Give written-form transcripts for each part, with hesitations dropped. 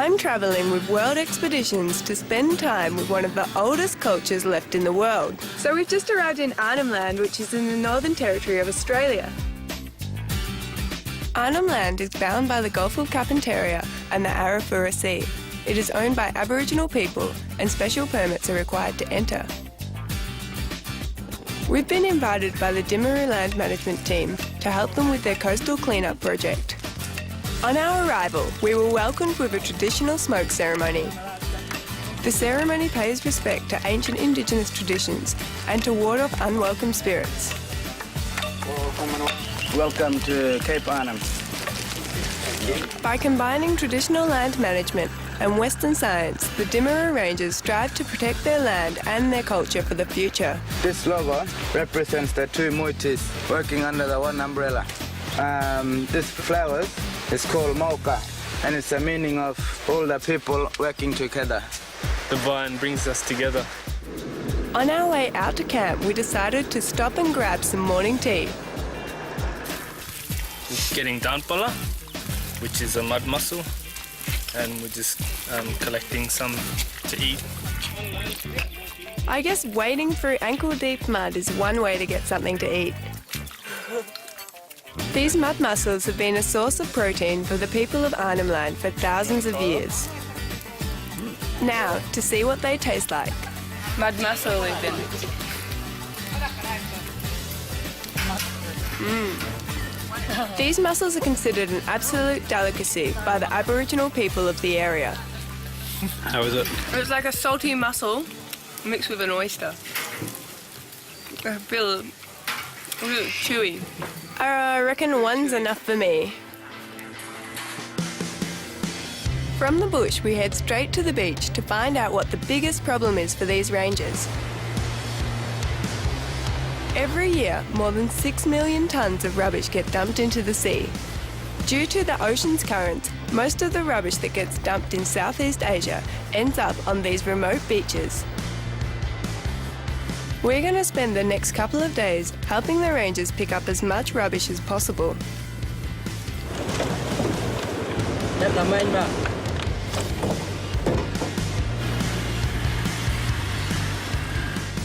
I'm travelling with World Expeditions to spend time with one of the oldest cultures left in the world. So we've just arrived in Arnhem Land, which is in the Northern Territory of Australia. Arnhem Land is bound by the Gulf of Carpentaria and the Arafura Sea. It is owned by Aboriginal people and special permits are required to enter. We've been invited by the Timaru Land Management team to help them with their coastal cleanup project. On our arrival, we were welcomed with a traditional smoke ceremony. The ceremony pays respect to ancient Indigenous traditions and to ward off unwelcome spirits. Welcome to Cape Arnhem. By combining traditional land management and Western science, the Timaru Rangers strive to protect their land and their culture for the future. This logo represents the two moitis working under the one umbrella. This flowers is called Mocha, and it's the meaning of all the people working together. The vine brings us together. On our way out to camp, we decided to stop and grab some morning tea. Getting downpolla, which is a mud mussel, and we're just collecting some to eat. I guess wading through ankle-deep mud is one way to get something to eat. These mud mussels have been a source of protein for the people of Arnhem Land for thousands of years. Now, to see what they taste like. Mud mussel even. These mussels are considered an absolute delicacy by the Aboriginal people of the area. How is it? It's like a salty mussel mixed with an oyster. I feel a little chewy. I reckon one's enough for me. From the bush, we head straight to the beach to find out what the biggest problem is for these rangers. Every year, more than 6 million tonnes of rubbish get dumped into the sea. Due to the ocean's currents, most of the rubbish that gets dumped in Southeast Asia ends up on these remote beaches. We're going to spend the next couple of days helping the rangers pick up as much rubbish as possible.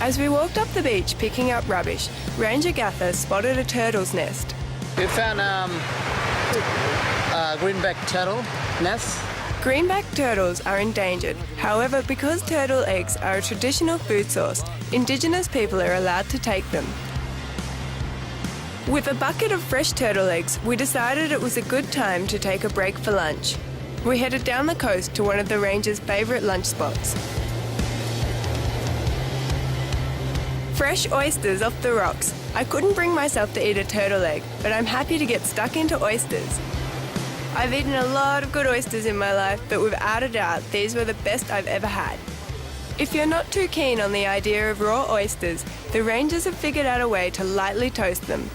As we walked up the beach picking up rubbish, Ranger Gaffer spotted a turtle's nest. We found greenback turtle nest. Greenback turtles are endangered. However, because turtle eggs are a traditional food source, Indigenous people are allowed to take them. With a bucket of fresh turtle eggs, we decided it was a good time to take a break for lunch. We headed down the coast to one of the rangers' favourite lunch spots. Fresh oysters off the rocks. I couldn't bring myself to eat a turtle egg, but I'm happy to get stuck into oysters. I've eaten a lot of good oysters in my life, but without a doubt, these were the best I've ever had. If you're not too keen on the idea of raw oysters, the rangers have figured out a way to lightly toast them.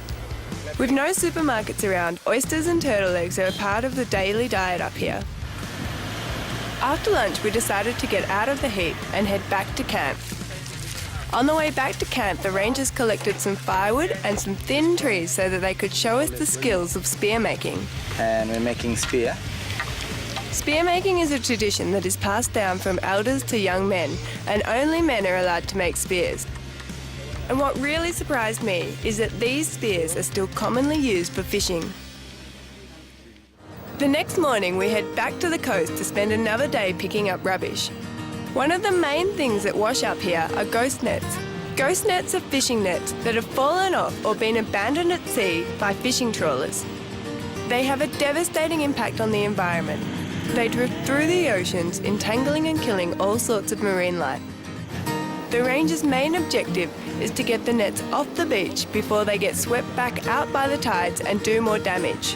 With no supermarkets around, oysters and turtle eggs are a part of the daily diet up here. After lunch, we decided to get out of the heat and head back to camp. On the way back to camp, the rangers collected some firewood and some thin trees so that they could show us the skills of spear making. And we're making spear. Spear making is a tradition that is passed down from elders to young men, and only men are allowed to make spears. And what really surprised me is that these spears are still commonly used for fishing. The next morning, we head back to the coast to spend another day picking up rubbish. One of the main things that wash up here are ghost nets. Ghost nets are fishing nets that have fallen off or been abandoned at sea by fishing trawlers. They have a devastating impact on the environment. They drift through the oceans, entangling and killing all sorts of marine life. The rangers' main objective is to get the nets off the beach before they get swept back out by the tides and do more damage.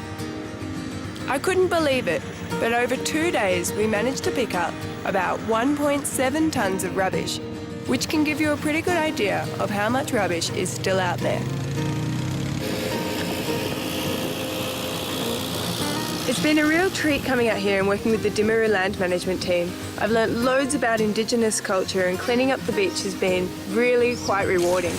I couldn't believe it, but over 2 days we managed to pick up about 1.7 tonnes of rubbish, which can give you a pretty good idea of how much rubbish is still out there. It's been a real treat coming out here and working with the Timaru Land Management team. I've learnt loads about Indigenous culture, and cleaning up the beach has been really quite rewarding.